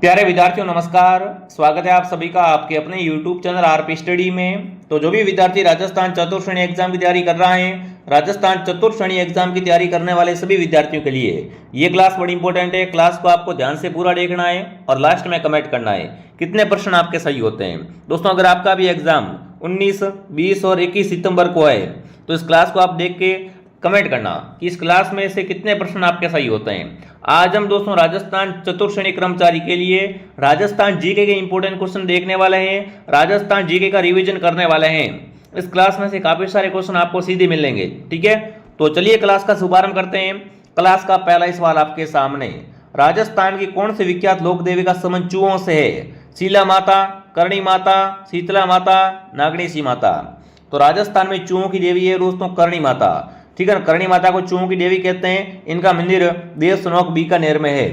प्यारे विद्यार्थियों नमस्कार। स्वागत है आप सभी का आपके अपने YouTube चैनल आरपी स्टडी में। तो जो भी विद्यार्थी राजस्थान चतुर्थ श्रेणी एग्जाम की तैयारी कर रहा है, राजस्थान चतुर्थ श्रेणी एग्जाम की तैयारी करने वाले सभी विद्यार्थियों के लिए ये क्लास बड़ी इंपॉर्टेंट है। क्लास को आपको ध्यान से पूरा देखना है और लास्ट में कमेंट करना है कितने प्रश्न आपके सही होते हैं। दोस्तों, अगर आपका भी एग्जाम 19, 20 और 21 सितंबर को है तो इस क्लास को आप देख के कमेंट करना कि इस क्लास में से कितने प्रश्न आपके सही होते हैं। आज हम दोस्तों राजस्थान चतुर्थ श्रेणी कर्मचारी के लिए राजस्थान जीके के इंपॉर्टेंट क्वेश्चन देखने वाले हैं, राजस्थान जीके का रिवीजन करने वाले हैं। इस क्लास में से काफी सारे क्वेश्चन आपको सीधे मिलेंगे। ठीक है, तो चलिए क्लास का शुभारंभ करते हैं। क्लास का पहला सवाल आपके सामने, राजस्थान की कौन सी विख्यात लोक देवी का संबंध चूहों से है? शीला माता, करणी माता, शीतला माता, नागणेशी माता। तो राजस्थान में चूहों की देवी है दोस्तों करणी माता। ठीक है, करणी माता को चूहों की देवी कहते हैं। इनका मंदिर देवसनोक बीकानेर में है।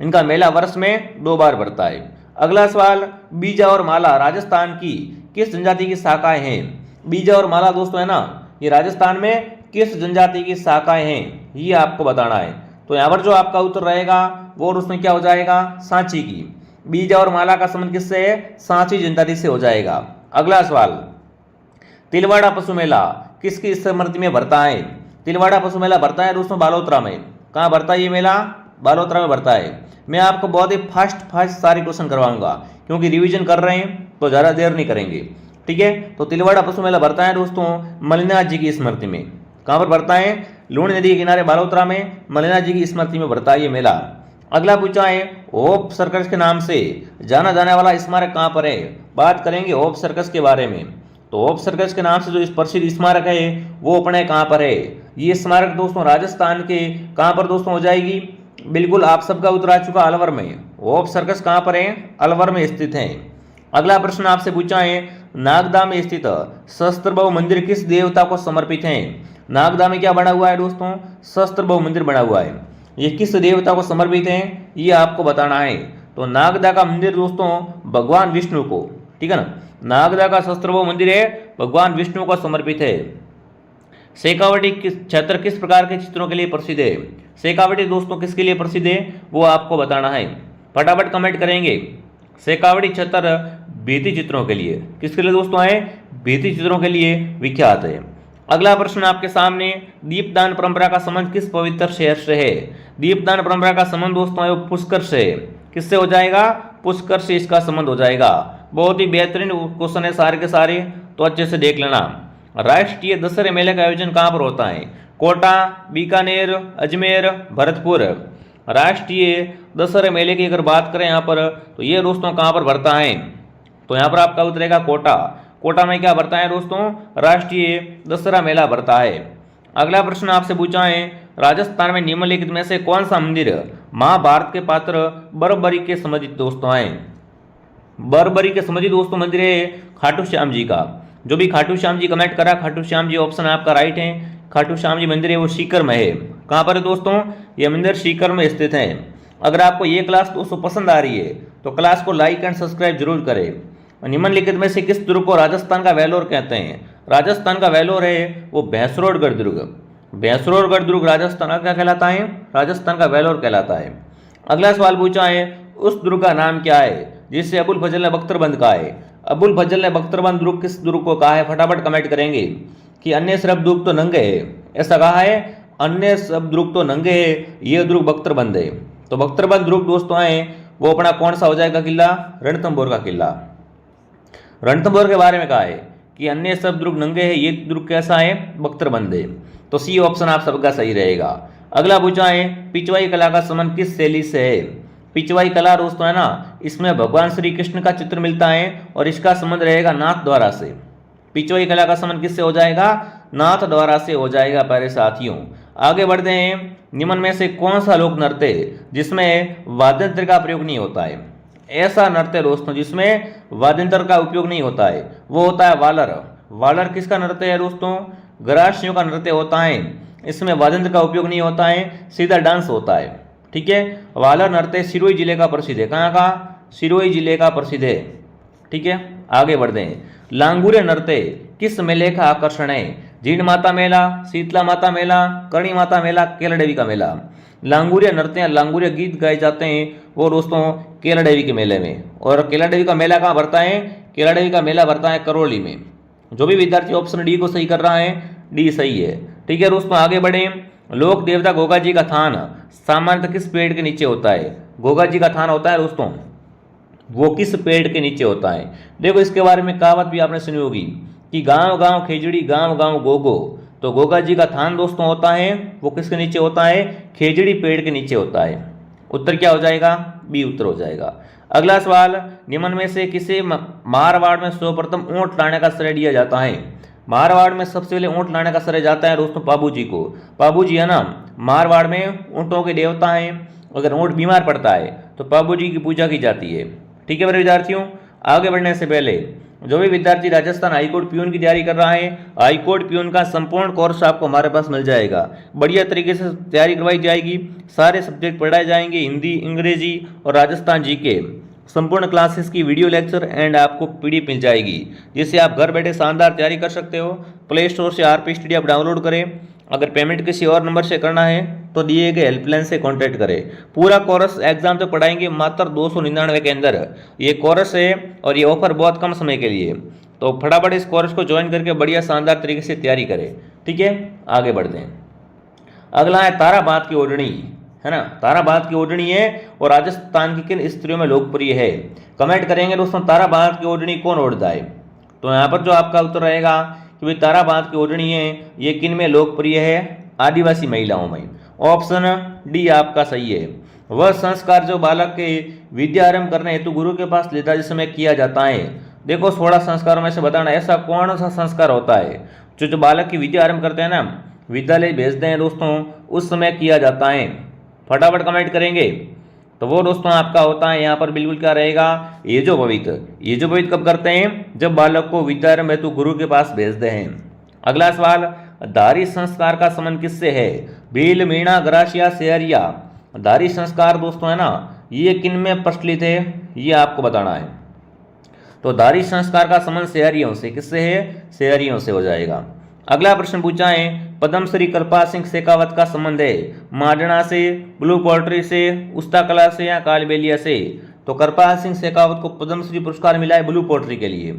इनका मेला वर्ष में 2 बार पड़ता है। अगला सवाल, बीजा और माला राजस्थान की किस जनजाति की शाखाएं हैं? बीजा और माला दोस्तों है ना, ये राजस्थान में किस जनजाति की शाखाएं हैं ये आपको बताना है। तो यहाँ पर जो आपका उत्तर रहेगा वो उसमें क्या हो जाएगा? सांची की। बीजा और माला का संबंध किससे है? सांची जनजाति से हो जाएगा। अगला सवाल, तिलवाड़ा पशु मेला किसकी स्मृति में भरता है? तिलवाड़ा पशु मेला भरता है दोस्तों बालोतरा में। कहाँ भरता है ये मेला? बालोतरा में भरता है। मैं आपको बहुत ही फास्ट सारे क्वेश्चन करवाऊंगा क्योंकि रिवीजन कर रहे हैं तो ज़्यादा देर नहीं करेंगे। ठीक है, तो तिलवाड़ा पशु मेला भरता है दोस्तों मल्लिनाथ जी की स्मृति में। कहाँ पर भरता है? लूणी नदी के किनारे बालोतरा में मल्लिनाथ जी की स्मृति में भरता है ये मेला। अगला पूछा है, होप सर्कस के नाम से जाना जाने वाला स्मारक कहाँ पर है? बात करेंगे होप सर्कस के बारे में। तो होप सर्कस के नाम से जो प्रसिद्ध स्मारक है वो अपने कहाँ पर है? ये स्मारक दोस्तों राजस्थान के कहाँ पर दोस्तों हो जाएगी? बिल्कुल आप सबका उत्तर आ चुका, अलवर में। होप सर्कस कहाँ पर है? अलवर में स्थित है। अगला प्रश्न आपसे पूछा है, नागदा में स्थित सहस्त्रबाहु मंदिर किस देवता को समर्पित है? नागदा में क्या बना हुआ है दोस्तों? सहस्त्रबाहु मंदिर बना हुआ है। ये किस देवता को समर्पित है ये आपको बताना है। तो नागदा का मंदिर दोस्तों भगवान विष्णु को, ठीक है ना, नागदा का सहस्त्रबाहु मंदिर है भगवान विष्णु को समर्पित है। शेखावटी क्षेत्र किस प्रकार के चित्रों के लिए प्रसिद्ध है? शेखावटी दोस्तों किसके लिए प्रसिद्ध है वो आपको बताना है। फटाफट कमेंट करेंगे। शेखावटी क्षेत्र भित्ति चित्रों के लिए, किसके लिए दोस्तों है? भित्ति चित्रों के लिए विख्यात है। अगला प्रश्न आपके सामने, दीपदान परंपरा का संबंध किस पवित्र शहर से है? दीपदान परंपरा का संबंध दोस्तों है पुष्कर से। किससे हो जाएगा? पुष्कर से इसका संबंध हो जाएगा। बहुत ही बेहतरीन क्वेश्चन है सारे के सारे, तो अच्छे से देख लेना। राष्ट्रीय दशहरे मेले का आयोजन कहाँ पर होता है? कोटा, बीकानेर, अजमेर, भरतपुर। राष्ट्रीय दशहरे मेले की अगर बात करें यहाँ पर तो ये दोस्तों कहाँ पर भरता है? तो यहाँ पर आपका उत्तर रहेगा कोटा। कोटा में क्या भरता है दोस्तों? राष्ट्रीय दशहरा मेला भरता है। अगला प्रश्न आपसे पूछा है, राजस्थान में निम्नलिखित में से कौन सा मंदिर महाभारत के पात्र बर्बरी के संबंधित दोस्तों है? बर्बरी के संबंधित दोस्तों मंदिर है खाटू श्याम जी का। जो भी खाटू श्याम जी कमेंट करा, खाटू श्याम जी ऑप्शन आपका राइट है। खाटू श्याम जी मंदिर है वो सीकर में है। कहाँ पर है दोस्तों? ये मंदिर सीकर में स्थित है। अगर आपको ये क्लास दोस्तों पसंद आ रही है तो क्लास को लाइक एंड सब्सक्राइब जरूर करें। निम्नलिखित में से किस दुर्ग को राजस्थान का वेलोर कहते हैं? राजस्थान का वेलोर है वो भैंसरोडगढ़ दुर्ग। भैंसरोडगढ़ दुर्ग राजस्थान का क्या कहलाता है? राजस्थान का वेलोर कहलाता है। अगला सवाल पूछा है, उस दुर्ग का नाम क्या है जिसे अबुल फजल ने बख्तरबंद कहा है? अबुल फजल ने बख्तरबंद दुर्ग किस दुर्ग को कहा है? फटाफट कमेंट करेंगे कि अन्य सब दुर्ग तो नंगे है, ऐसा कहा है। अन्य सब दुर्ग तो नंगे है, ये दुर्ग बख्तरबंद है। तो बख्तरबंद दुर्ग दोस्तों है वो अपना कौन सा हो जाएगा किला? रणथंभौर का किला। रणथंभौर के बारे में कहा है कि अन्य सब दुर्ग नंगे है, ये दुर्ग कैसा है? बख्तरबंद है। तो सी ऑप्शन आप सबका सही रहेगा। अगला पूछा है, पिचवाई कला का संबंध किस शैली से है? पिचवाई कला दोस्तों है ना, इसमें भगवान श्री कृष्ण का चित्र मिलता है और इसका संबंध रहेगा नाथ द्वारा से। पिचवाई कला का संबंध किससे हो जाएगा? नाथ द्वारा से हो जाएगा प्यारे साथियों। आगे बढ़ते हैं, निम्न में से कौन सा लोक नृत्य जिसमें वाद्य यंत्र का प्रयोग नहीं होता है? ऐसा नृत्य दोस्तों जिसमें वाद्य यंत्र का उपयोग नहीं होता है वो होता है वालर। वालर किसका नृत्य है दोस्तों? गरासियों का नृत्य होता है। इसमें वाद्य यंत्र का उपयोग नहीं होता है, सीधा डांस होता है। ठीक है, वालर नृत्य सिरोही जिले का प्रसिद्ध है। कहाँ का? सिरोही जिले का प्रसिद्ध है। ठीक है, आगे बढ़ते हैं। लांगुरे नृत्य किस मेले का आकर्षण है? जीण माता मेला, शीतला माता मेला, करणी माता मेला, केला देवी का मेला। लांगुरिया नृत्य या लांगुरिया गीत गाए जाते हैं वो दोस्तों केला देवी के मेले में। और केला देवी का मेला कहाँ भरता है? केला देवी का मेला भरता है करौली में। जो भी विद्यार्थी ऑप्शन डी को सही कर रहा है, डी सही है। ठीक है दोस्तों, आगे बढ़े। लोक देवता गोगा जी का थान सामान्यतः किस पेड़ के नीचे होता है? गोगा जी का थान होता है दोस्तों, वो किस पेड़ के नीचे होता है? देखो इसके बारे में कहावत भी आपने सुनी होगी कि गांव गांव खेजड़ी गांव गांव गोगो। तो गोगा जी का थान दोस्तों होता है वो किसके नीचे होता है? खेजड़ी पेड़ के नीचे होता है। उत्तर क्या हो जाएगा? बी उत्तर हो जाएगा। अगला सवाल, निम्न में से किसे मारवाड़ में सर्वप्रथम ऊंट लाने का श्रेय दिया जाता है? मारवाड़ में सबसे पहले ऊंट लाने का श्रेय जाता है दोस्तों पाबू जी को। पाबू जी है ना, मारवाड़ में ऊंटों के देवता हैं। अगर ऊंट बीमार पड़ता है तो पाबू जी की पूजा की जाती है। ठीक है मेरे विद्यार्थियों, आगे बढ़ने से पहले जो भी विद्यार्थी राजस्थान हाईकोर्ट प्यून की तैयारी कर रहा है, हाईकोर्ट प्यून का संपूर्ण कोर्स आपको हमारे पास मिल जाएगा। बढ़िया तरीके से तैयारी करवाई जाएगी, सारे सब्जेक्ट पढ़ाए जाएंगे, हिंदी, अंग्रेजी और राजस्थान जीके। संपूर्ण क्लासेस की वीडियो लेक्चर एंड आपको पीडीएफ मिल जाएगी, जिससे आप घर बैठे शानदार तैयारी कर सकते हो। प्ले स्टोर से आरपी स्टडी आप डाउनलोड करें। अगर पेमेंट किसी और नंबर से करना है तो दिए गए हेल्पलाइन से कांटेक्ट करें। पूरा कोर्स एग्जाम तक पढ़ाएंगे मात्र 299 के अंदर। ये कोर्स है और ये ऑफर बहुत कम समय के लिए, तो फटाफट इस कोर्स को ज्वाइन करके बढ़िया शानदार तरीके से तैयारी करें। ठीक है, आगे बढ़ते हैं। अगला है ताराबाद की ओढ़नी, है ना। ताराबाद की ओढ़नी है और राजस्थान की किन स्त्रियों में लोकप्रिय है? कमेंट करेंगे दोस्तों, ताराबाद की ओढ़नी कौन ओढ़ता है? तो यहाँ पर जो आपका उत्तर रहेगा कि भाई ताराबाद की ओढ़नी है ये किन में लोकप्रिय है? आदिवासी महिलाओं में। ऑप्शन डी आपका सही है। वह संस्कार जो बालक के विद्यारंभ करने हेतु गुरु के पास लेता जिस समय किया जाता है। देखो 16 संस्कारों में से बताना ऐसा कौन सा संस्कार होता है जो बालक की विद्या आरंभ करते हैं ना, विद्यालय भेजते हैं दोस्तों, उस समय किया जाता है। फटाफट कमेंट करेंगे। तो वो दोस्तों आपका होता है यहाँ पर बिल्कुल क्या रहेगा? ये जो पवित्र कब करते हैं? जब बालक को विद्यारंभ हेतु गुरु के पास भेजते हैं। अगला सवाल, दारी संस्कार का संबंध किससे है? भील, मीणा, ग्रासिया, सेहरिया। दारी संस्कार दोस्तों है ना, ये किन में प्रचलित है ये आपको बताना है। तो दारी संस्कार का संबंध सेहरियों से, किससे है? सेहरियों से हो जाएगा। अगला प्रश्न पूछा है, पद्मश्री कृपाल सिंह शेखावत का संबंध है मार्डना से, ब्लू पोल्ट्री से, उस्ता कला से या कालबेलिया से? तो कृपाल सिंह शेखावत को पद्मश्री पुरस्कार मिला है ब्लू पोल्ट्री के लिए।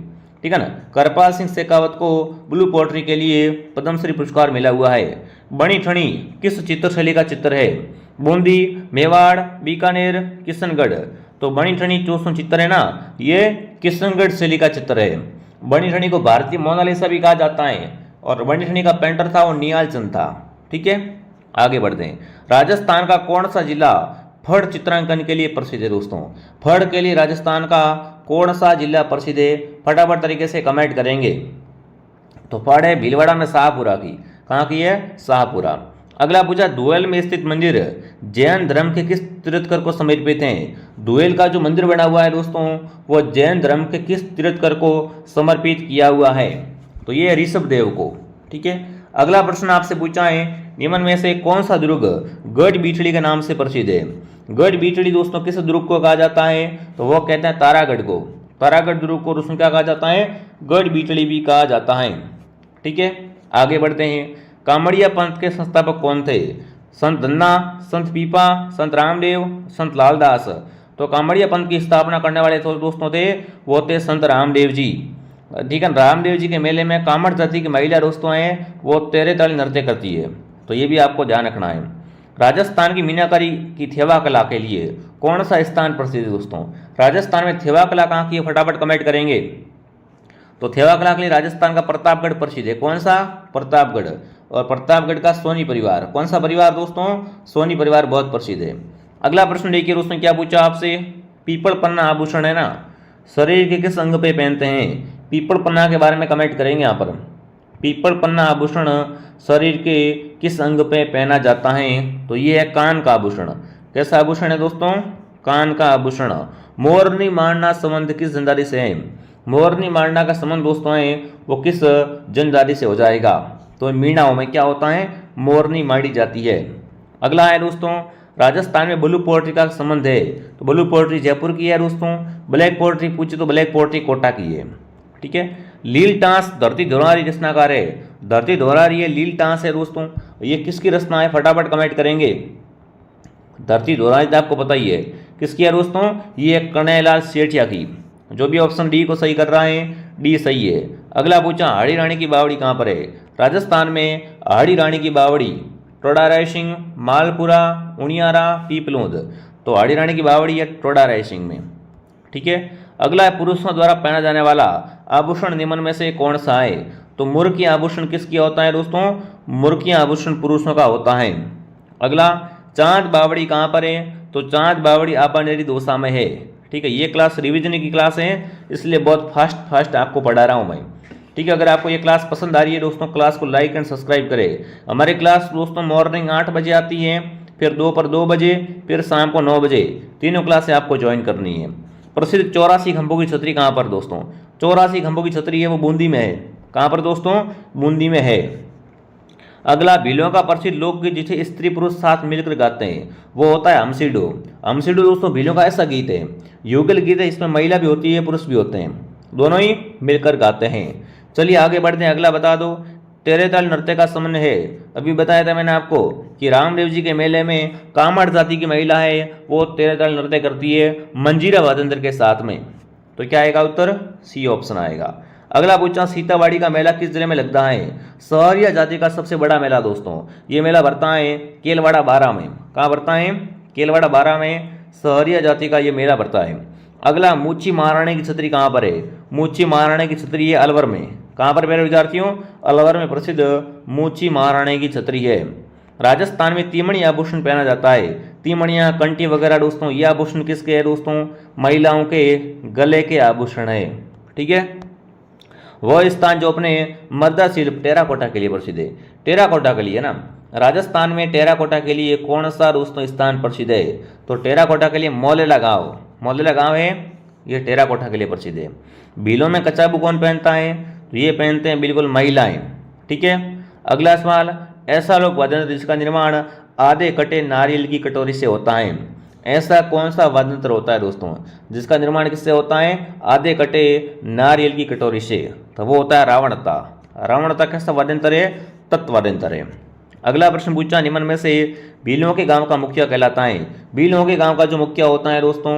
ठीक है ना, कृपाल सिंह शेखावत को ब्लू पोल्ट्री के लिए पद्मश्री पुरस्कार मिला हुआ है। बणी ठणी किस चित्रशैली का चित्र है? बूंदी, मेवाड़, बीकानेर, किशनगढ़। तो बणी ठणी जो चित्र है ना, ये किशनगढ़ शैली का चित्र है। बणी ठणी को भारतीय मोनालिसा भी कहा जाता है और बणी ठणी का पेंटर था वो निहाल चंद था। ठीक है, आगे बढ़ते हैं। राजस्थान का कौन सा जिला फड़ चित्रांकन के लिए प्रसिद्ध है दोस्तों? फड़ के लिए राजस्थान का कौन सा जिला प्रसिद्ध है? फटाफट तरीके से कमेंट करेंगे। तो फड़ है भीलवाड़ा में शाहपुरा की। कहाँ की है? शाहपुरा। अगला पूछा, दुएल में स्थित मंदिर जैन धर्म के किस तीर्थकर को समर्पित हैं? दुएल का जो मंदिर बना हुआ है दोस्तों वो जैन धर्म के किस तीर्थकर को समर्पित किया हुआ है? तो ये ऋषभ देव को। ठीक है, अगला प्रश्न आपसे पूछा है, निम्न में से कौन सा दुर्ग गढ़ बीठड़ी के नाम से प्रसिद्ध है? गढ़ बीठड़ी दोस्तों किस दुर्ग को कहा जाता है? तो वो कहते हैं तारागढ़ को। तारागढ़ दुर्ग को दोस्तों क्या कहा जाता है? गढ़ बीठड़ी भी कहा जाता है। ठीक है, आगे बढ़ते हैं। कामड़िया पंथ के संस्थापक कौन थे? संत धन्ना, संत पीपा, संत रामदेव, संत लालदास। तो कामड़िया पंथ की स्थापना करने वाले तो दोस्तों थे वो थे संत रामदेव जी। ठीक है, रामदेव जी के मेले में कामड़ जाति की महिला दोस्तों हैं वो तेरे ताली नृत्य करती है, तो ये भी आपको ध्यान रखना है। राजस्थान की मीनाकारी की थेवा कला के लिए कौन सा स्थान प्रसिद्ध है दोस्तों? राजस्थान में थेवा कला कहाँ की है? फटाफट कमेंट करेंगे। तो थेवा कला के लिए राजस्थान का प्रतापगढ़ प्रसिद्ध है। कौन सा? प्रतापगढ़। और प्रतापगढ़ का सोनी परिवार। कौन सा परिवार दोस्तों? सोनी परिवार बहुत प्रसिद्ध है। अगला प्रश्न देखिए दोस्तों, क्या पूछा आपसे? पीपल पन्ना आभूषण है ना, शरीर के किस अंग पे पहनते हैं? पीपल पन्ना के बारे में कमेंट करेंगे यहाँ पर। पीपल पन्ना आभूषण शरीर के किस अंग पे पहना जाता है? तो ये है कान का आभूषण। कैसा आभूषण है दोस्तों? कान का आभूषण। मोरनी मारना संबंध किस जनजाति से है? मोरनी मारना का संबंध दोस्तों है वो किस जनजाति से हो जाएगा? तो मीणाओं में क्या होता है? मोरनी मारी जाती है। अगला है दोस्तों, राजस्थान में ब्लू पोल्ट्री का संबंध है। तो ब्लू पोल्ट्री जयपुर की है दोस्तों। ब्लैक पोल्ट्री पूछे तो ब्लैक पोल्ट्री कोटा की है। ठीक है, लील टांस धरती धोरारी रचनाकार है। धरती धोरारी है, लील टांस है दोस्तों। ये किसकी रचना है? फटाफट कमेंट करेंगे। धरती दोहराई तो आपको पता ही है किसकी है दोस्तों, ये कन्हैयालाल सेठिया की। जो भी ऑप्शन डी को सही कर रहा है, डी सही है। अगला पूछा हाड़ी रानी की बावड़ी कहाँ पर है? राजस्थान में हाड़ी रानी की बावड़ी टोडा रायसिंह, मालपुरा, उनियारा, पीपलोद। तो हाड़ी रानी की बावड़ी है टोडा रायसिंह में। ठीक है। अगला है पुरुषों द्वारा पहना जाने वाला आभूषण निम्न में से कौन सा है? तो मुर्की आभूषण किसकी होता है दोस्तों? मुर्की आभूषण पुरुषों का होता है। अगला चांद बावड़ी कहाँ पर है? तो चांद बावड़ी आपानेरी दौसा में है। ठीक है, ये क्लास रिवीजन की क्लास है, इसलिए बहुत फास्ट आपको पढ़ा रहा हूँ मैं। ठीक है, अगर आपको ये क्लास पसंद आ रही है दोस्तों, क्लास को लाइक एंड सब्सक्राइब करें। हमारी क्लास दोस्तों मॉर्निंग 8 बजे आती है, फिर दोपहर 2 बजे, फिर शाम को 9 बजे, तीनों क्लासें आपको ज्वाइन करनी है। प्रसिद्ध 84 खंभों की छतरी कहाँ पर दोस्तों? 84 खंभों की छतरी है वो बूंदी में है। कहाँ पर दोस्तों? बूंदी में है। अगला भीलों का प्रसिद्ध लोकगीत जिसे स्त्री पुरुष साथ मिलकर गाते हैं वो होता है हमसीडो। हमसीडो दोस्तों भीलों का ऐसा गीत है, युगल गीत है, इसमें महिला भी होती है पुरुष भी होते हैं, दोनों ही मिलकर गाते हैं। चलिए आगे बढ़ते हैं। अगला बता दो, तेरे ताल नृत्य का संबंध है। अभी बताया था मैंने आपको कि रामदेव जी के मेले में कामड़ जाति की महिला है वो तेरे ताल नृत्य करती है मंजीरा वादंत्र के साथ में। तो क्या आएगा उत्तर? सी ऑप्शन आएगा। अगला पूछा सीतावाड़ी का मेला किस जिले में लगता है? सहरिया जाति का सबसे बड़ा मेला दोस्तों, ये मेला भरता है केलवाड़ा 12 में। कहाँ भरता है? केलवाड़ा 12 में सहरिया जाति का ये मेला भरता है। अगला मूची महाराणी की छतरी कहाँ पर है? मूची महाराणी की छतरी है अलवर में। कहाँ पर मेरे विद्यार्थियों? अलवर में प्रसिद्ध मूची महाराणी की छतरी है। राजस्थान में तीमणी आभूषण पहना जाता है। तीमणियाँ, कंठी वगैरह दोस्तों, ये आभूषण किसके है दोस्तों? महिलाओं के गले के आभूषण है। ठीक है, वह स्थान जो अपने मर्दा शिल्प टेराकोटा के लिए प्रसिद्ध है। टेराकोटा के लिए ना, राजस्थान में टेराकोटा के लिए कौन सा दोस्तों स्थान प्रसिद्ध है? तो टेराकोटा के लिए मोलेला गांव, मोलेला गांव है, ये टेराकोटा के लिए प्रसिद्ध है। भीलों में कचाबू कौन पहनता है? तो ये पहनते हैं बिल्कुल महिलाएं। ठीक है। अगला सवाल, ऐसा लोक वाद्य यंत्र जिसका निर्माण आधे कटे नारियल की कटोरी से होता है। ऐसा कौन सा वाद्य यंत्र होता है दोस्तों जिसका निर्माण किससे होता है? आधे कटे नारियल की कटोरी से। तो वो होता है रावणता। रावणता कैसा वाद्य यंत्र है? तत्व वाद्य यंत्र है। अगला प्रश्न पूछा, निम्न में से भीलों के गांव का मुखिया कहलाता है। भीलों के गांव का जो मुखिया होता है दोस्तों,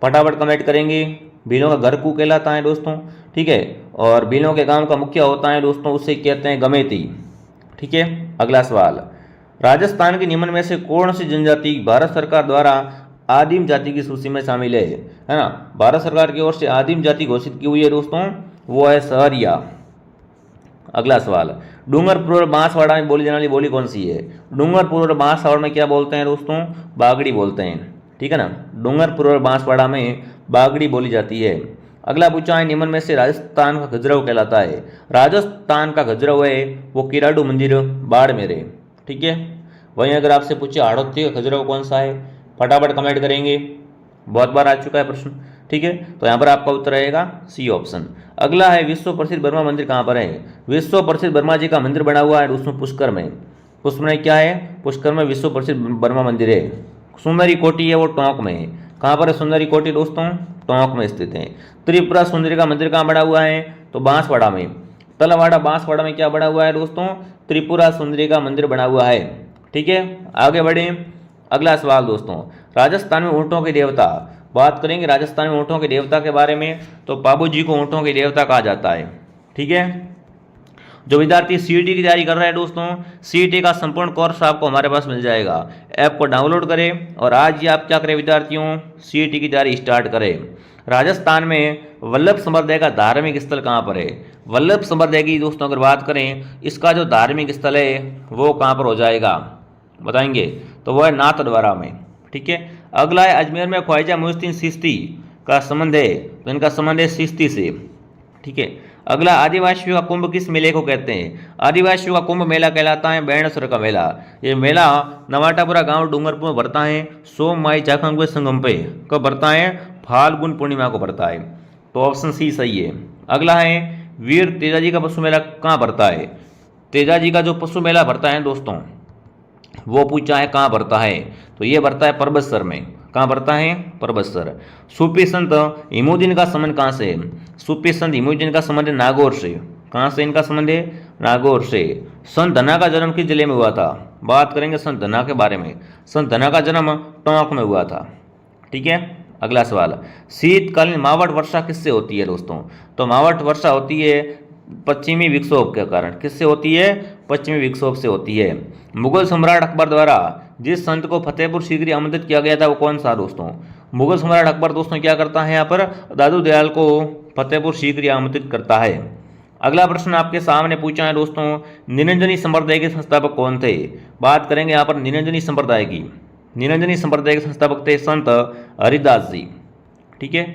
फटाफट कमेंट करेंगे। भीलों का घर कू कहलाता है दोस्तों। ठीक है, और भीलों के गांव का मुखिया होता है दोस्तों, उसे कहते हैं गमेती। ठीक है। अगला सवाल, राजस्थान के निम्न में से कौन सी जनजाति भारत सरकार द्वारा आदिम जाति की सूची में शामिल है ना? भारत सरकार की ओर से आदिम जाति घोषित की हुई है दोस्तों, वो है सहरिया। अगला सवाल, डूंगरपुर और बांसवाड़ा में बोली जाने वाली बोली कौन सी है? डूंगरपुर और बांसवाड़ा में क्या बोलते हैं दोस्तों? बागड़ी बोलते हैं। ठीक है ना, डूंगरपुर और बांसवाड़ा में बागड़ी बोली जाती है। अगला पूछा है, निम्न में से राजस्थान का खजुराहो कहलाता है। राजस्थान का खजुराहो है वो किराडू मंदिर बाड़मेर है। ठीक है। वहीं अगर आपसे पूछे हाड़ौती का खजुराहो कौन सा है, फटाफट कमेंट करेंगे, बहुत बार आ चुका है प्रश्न। ठीक है, तो यहाँ पर आपका उत्तर रहेगा सी ऑप्शन। अगला है, विश्व प्रसिद्ध बर्मा मंदिर कहाँ पर है? विश्व प्रसिद्ध बर्मा जी का मंदिर बना हुआ है उसमें पुष्कर में। पुष्कर में क्या है? पुष्कर में विश्व प्रसिद्ध बर्मा मंदिर है। सुंदरी कोटी है वो टोंक में है। कहाँ पर है सुंदरी कोटी दोस्तों? टोंक में स्थित है। त्रिपुरा सुंदरी का मंदिर कहाँ बना हुआ है? तो बांसवाड़ा में। तलवाड़ा बांसवाड़ा में क्या बना हुआ है दोस्तों? त्रिपुरा सुंदरी का मंदिर बना हुआ है। ठीक है, आगे बढ़े। अगला सवाल दोस्तों, राजस्थान में ऊँटों के देवता, बात करेंगे राजस्थान में ऊँटों के देवता के बारे में, तो बाबू जी को ऊँटों के देवता कहा जाता है। ठीक है, जो विद्यार्थी सीईटी की तैयारी कर रहे हैं दोस्तों, सीईटी का संपूर्ण कोर्स आपको हमारे पास मिल जाएगा। ऐप को डाउनलोड करें और आज ही आप क्या करें विद्यार्थियों, सीईटी की तैयारी स्टार्ट करें। राजस्थान में वल्लभ संप्रदाय का धार्मिक स्थल कहाँ पर है? वल्लभ संप्रदाय की दोस्तों अगर बात करें, इसका जो धार्मिक स्थल है वो कहाँ पर हो जाएगा बताएंगे, तो वह है नाथद्वारा में। ठीक है। अगला है, अजमेर में ख्वाजा मोइनुद्दीन चिश्ती का संबंध है, तो इनका संबंध है चिश्ती से। ठीक है। अगला, आदिवासियों का कुंभ किस मेले को कहते हैं? आदिवासियों का कुंभ मेला कहलाता है बेणसर का मेला। ये मेला नवाटापुरा गांव डूंगरपुर में भरता है सोम माई जाखंग संगम पे। कब भरता है? फाल्गुन पूर्णिमा को भरता है। तो ऑप्शन सी सही है। अगला है, वीर तेजाजी का पशु मेला कहाँ भरता है? तेजाजी का जो पशु मेला भरता है दोस्तों, वो पूछा है कहाँ भरता है, तो ये भरता है परबतसर में। कहाँ भरता है? परबतसर। सूफी संत हिमुद्दीन का संबंध कहाँ से है? सूफी संत हिमुद्दीन का संबंध है नागौर से। कहाँ से इनका संबंध है? नागौर से। संत धना का जन्म किस जिले में हुआ था? बात करेंगे संत धना के बारे में। संत धना का जन्म टोंक में हुआ था। ठीक है, अगला सवाल, शीतकालीन मावठ वर्षा किससे होती है दोस्तों? तो मावठ वर्षा होती है पश्चिमी विक्षोभ के कारण। किससे होती है? पश्चिमी विक्षोभ से होती है। मुगल सम्राट अकबर द्वारा जिस संत को फतेहपुर सीकरी आमंत्रित किया गया था वो कौन सा दोस्तों? मुगल सम्राट अकबर दोस्तों क्या करता है यहाँ पर? दादू दयाल को फतेहपुर सीकरी आमंत्रित करता है। अगला प्रश्न आपके सामने पूछा है दोस्तों, निरंजनी संप्रदाय के संस्थापक कौन थे? बात करेंगे यहाँ पर निरंजनी संप्रदाय की। निरंजनी संप्रदाय के संस्थापक थे संत हरिदास जी। ठीक है,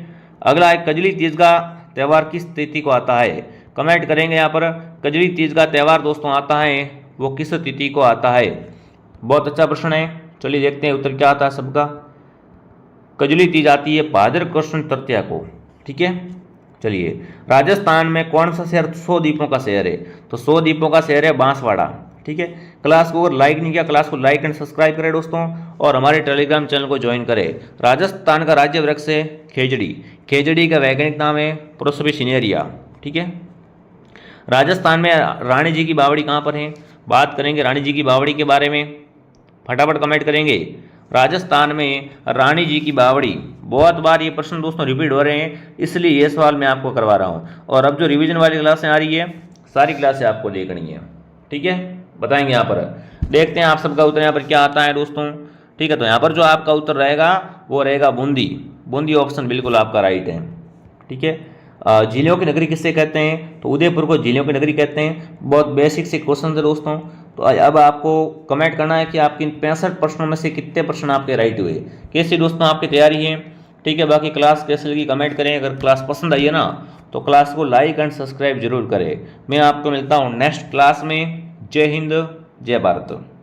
अगला है कजली तीज का त्यौहार किस तिथि को आता है? कमेंट करेंगे यहाँ पर। कजली तीज का त्यौहार दोस्तों आता है वो किस तिथि को आता है? बहुत अच्छा प्रश्न है। चलिए देखते हैं उत्तर क्या आता है सबका। कजली तीज आती है भाद्र कृष्ण तृतीया को। ठीक है, चलिए राजस्थान में कौन सा शहर 100 द्वीपों का शहर है? तो 100 द्वीपों का शहर है बांसवाड़ा। ठीक है, क्लास को अगर लाइक नहीं किया, क्लास को लाइक एंड सब्सक्राइब करें दोस्तों, और हमारे टेलीग्राम चैनल को ज्वाइन करें। राजस्थान का राज्य वृक्ष है खेजड़ी। खेजड़ी का वैज्ञानिक नाम है प्रोसोपिस सिनेरिया। ठीक है, राजस्थान में रानी जी की बावड़ी कहाँ पर है? बात करेंगे रानी जी की बावड़ी के बारे में, फटाफट कमेंट करेंगे। राजस्थान में रानी जी की बावड़ी, बहुत बार ये प्रश्न दोस्तों रिपीट हो रहे हैं, इसलिए ये सवाल मैं आपको करवा रहा हूँ। और अब जो रिवीजन वाली क्लासें आ रही है सारी क्लासें आपको देखनी है। ठीक है, बताएंगे यहाँ पर। देखते हैं आप सबका उत्तर यहाँ पर क्या आता है दोस्तों। ठीक है, तो यहाँ पर जो आपका उत्तर रहेगा वो रहेगा बूंदी। बूंदी ऑप्शन बिल्कुल आपका राइट है। ठीक है, झीलों की नगरी किससे कहते हैं? तो उदयपुर को झीलों की नगरी कहते हैं। बहुत बेसिक से क्वेश्चन है दोस्तों। तो अब आपको कमेंट करना है कि आपके इन 65 प्रश्नों में से कितने प्रश्न आपके राइट हुए। कैसी दोस्तों आपकी तैयारी है? ठीक है, बाकी क्लास कैसे लगी कमेंट करें। अगर क्लास पसंद आई है ना तो क्लास को लाइक एंड सब्सक्राइब जरूर करें। मैं आपको मिलता हूँ नेक्स्ट क्लास में। जय हिंद, जय भारत।